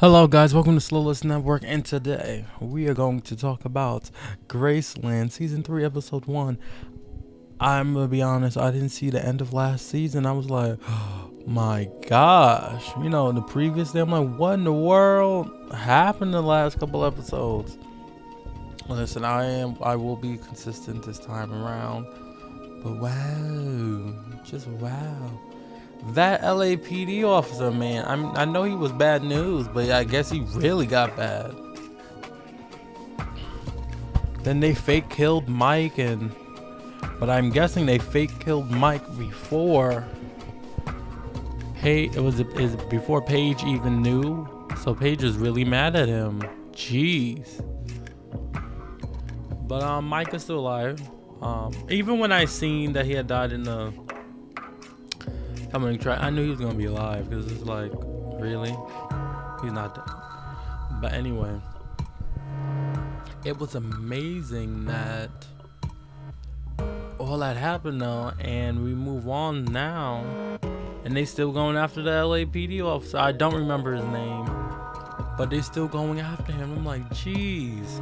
Hello guys, welcome to Slowless Network, and today we are going to talk about Graceland Season 3 Episode 1. I'm gonna be honest, I didn't see the end of last season. I was like, oh my gosh. You know, in the previous day, I'm like, what in the world happened in the last couple episodes? Listen, I will be consistent this time around. But wow, just wow. That LAPD officer, man, I know he was bad news, but I guess he really got bad. Then they fake killed Mike, but I'm guessing they fake killed Mike before before Paige even knew. So Paige was really mad at him. Jeez. But Mike is still alive. Even when I seen that he had died in the I knew he was gonna be alive, because it's like, really? He's not dead. But anyway, it was amazing that all that happened though, and we move on now, and they still going after the LAPD officer. I don't remember his name, but they still going after him. I'm like, jeez,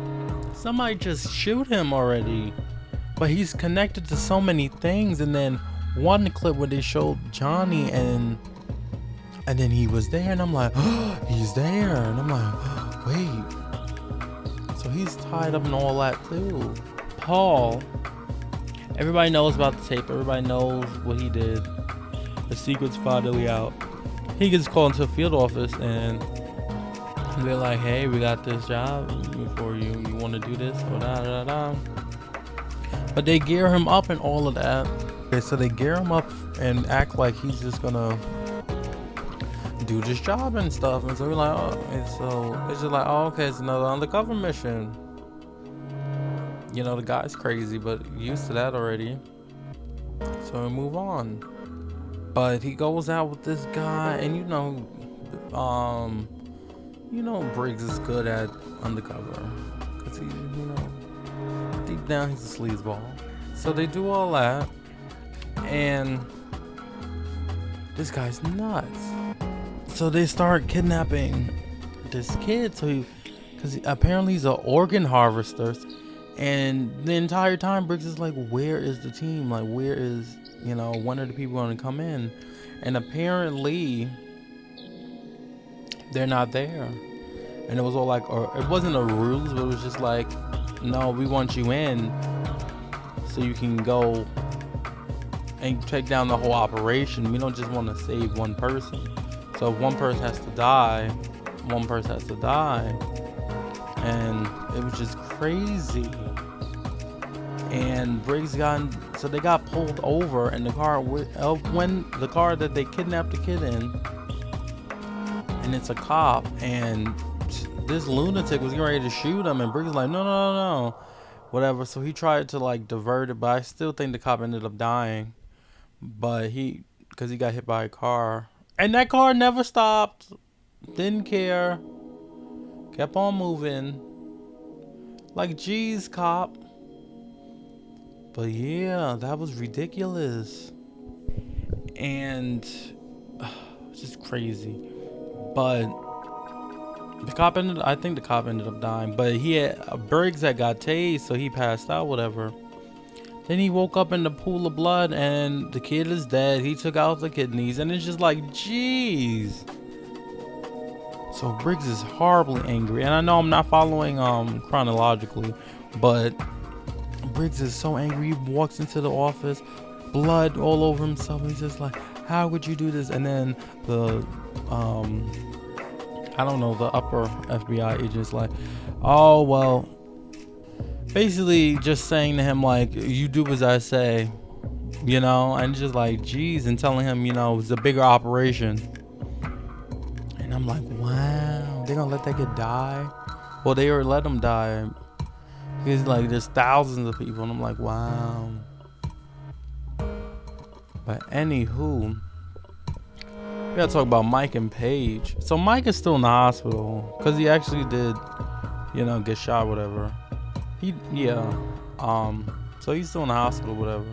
somebody just shoot him already. But he's connected to so many things. And then one clip where they showed Johnny, and then he was there, and I'm like, oh, he's there, and I'm like, oh, wait, so he's tied up in all that too. Paul, everybody knows about the tape, everybody knows what he did, the secret's finally out. He gets called into a field office, and they're like, hey, we got this job for you, you want to do this, or da da da. But they gear him up and all of that. Okay, so they gear him up and act like he's just gonna do this job and stuff, and so we're like, oh, and so it's just like, oh, okay, it's another undercover mission. You know, the guy's crazy, but used to that already. So we move on. But he goes out with this guy, and you know, Briggs is good at undercover, cause he, you know, deep down he's a sleazeball. So they do all that. And this guy's nuts. So they start kidnapping this kid. Because apparently he's an organ harvester. And the entire time Briggs is like, where is the team? Like, where is, when are the people going to come in? And apparently they're not there. And it was all like, or it wasn't a ruse, but it was just like, no, we want you in so you can go and take down the whole operation. We don't just want to save one person. So if one person has to die, one person has to die. And it was just crazy. And Briggs so they got pulled over, and the car that they kidnapped the kid in, and it's a cop, and this lunatic was getting ready to shoot him, and Briggs was like, no, whatever. So he tried to like divert it, but I still think the cop ended up dying. But because he got hit by a car, and that car never stopped, didn't care, kept on moving. Like, geez, cop. But yeah, that was ridiculous, and it's just crazy. But I think the cop ended up dying. But Briggs had got tased, so he passed out, whatever. Then he woke up in the pool of blood, and the kid is dead. He took out the kidneys, and it's just like, jeez. So Briggs is horribly angry, and I know I'm not following chronologically, but Briggs is so angry. He walks into the office, blood all over himself, and he's just like, how could you do this? And then the I don't know, the upper FBI agent's like, oh, well, basically just saying to him, like, you do as I say, and just like, geez, and telling him, it's a bigger operation. And I'm like, wow, they're gonna let that kid die? Well, they already let him die. He's like, there's thousands of people, and I'm like, wow. But anywho, we gotta talk about Mike and Paige. So Mike is still in the hospital because he actually did, get shot, whatever. So he's still in the hospital, whatever.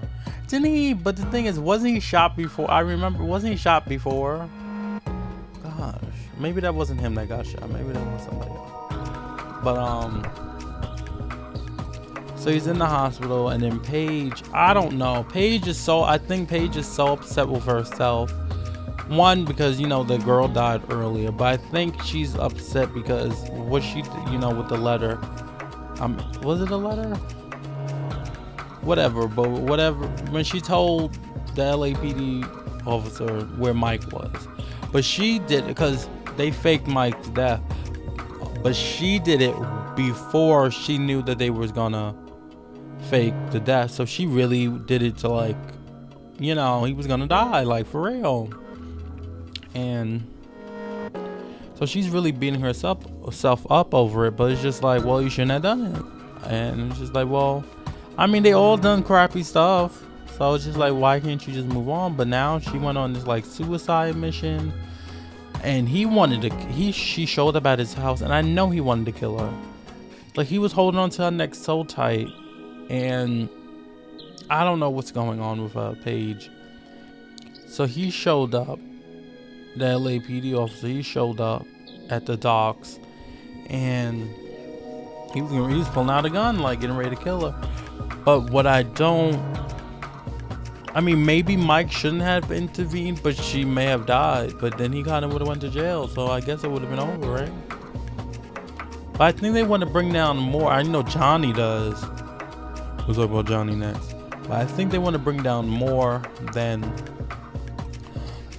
Didn't he? But the thing is, wasn't he shot before? I remember, wasn't he shot before? God, gosh. Maybe that wasn't him that got shot. Maybe that was somebody else. But so he's in the hospital, and then Paige, I don't know. I think Paige is so upset with herself. One, because, you know, the girl died earlier, but I think she's upset because what she, you know, with the letter. Was it a letter? Whatever, but whatever. When she told the LAPD officer where Mike was, but she did it because they faked Mike's death. But she did it before she knew that they was gonna fake the death. So she really did it to, like, you know, he was gonna die, like, for real. And so she's really beating herself up over it. But it's just like, well, you shouldn't have done it. And it's just like, well, I mean, they all done crappy stuff. So it's just like, why can't you just move on? But now she went on this, like, suicide mission. And she showed up at his house, and I know he wanted to kill her. Like, he was holding on to her neck so tight, and I don't know what's going on with Paige. So he showed up, the LAPD officer, he showed up at the docks, and he was pulling out a gun, like, getting ready to kill her. But what I mean, maybe Mike shouldn't have intervened, but she may have died. But then he kind of would have went to jail, so I guess it would have been over, right? But I think they want to bring down more. I know Johnny does. We'll talk about Johnny next. But I think they want to bring down more than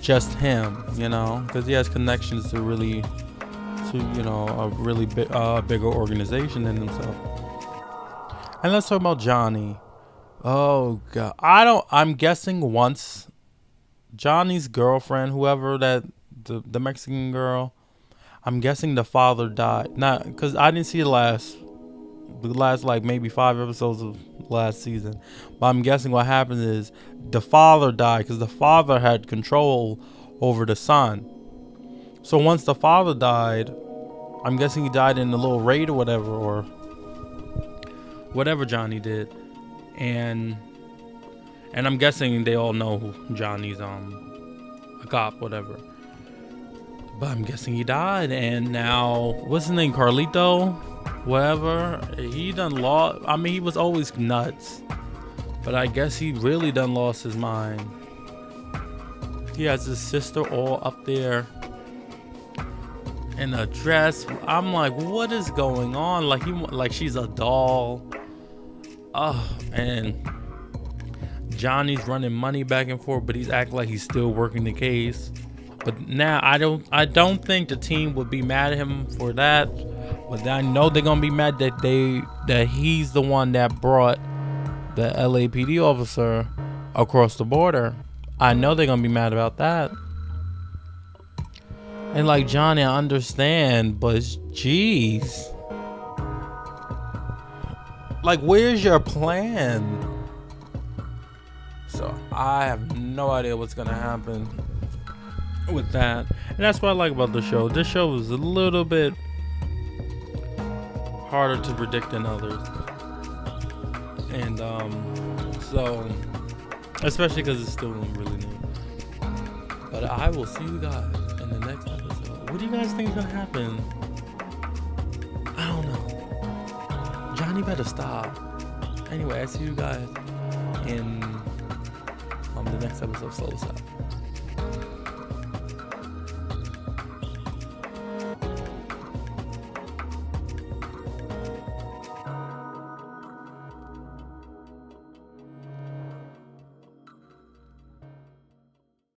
just him, you know, because he has connections to a really bigger organization than himself. And let's talk about Johnny. Oh God, I'm guessing once Johnny's girlfriend, whoever the Mexican girl, I'm guessing the father died. Not because I didn't see the last like maybe 5 episodes of last season, but I'm guessing what happened is the father died because the father had control over the son. So once the father died, I'm guessing he died in a little raid or whatever Johnny did. And I'm guessing they all know Johnny's a cop, whatever. But I'm guessing he died, and now what's his name, Carlito, whatever. He done lost. I mean, he was always nuts, but I guess he really done lost his mind. He has his sister all up there in a dress. I'm like, what is going on? Like she's a doll. And Johnny's running money back and forth, but he's acting like he's still working the case. But now I don't think the team would be mad at him for that. But I know they're gonna be mad that he's the one that brought the LAPD officer across the border. I know they're gonna be mad about that. And like, Johnny, I understand, but jeez. Like, where's your plan? So I have no idea what's gonna happen with that. And that's what I like about the show. This show is a little bit harder to predict than others. And so, especially because it's still really new. But I will see you guys in the next episode. What do you guys think is gonna happen? I don't know. Johnny better stop. Anyway, I see you guys in the next episode of Soul Out.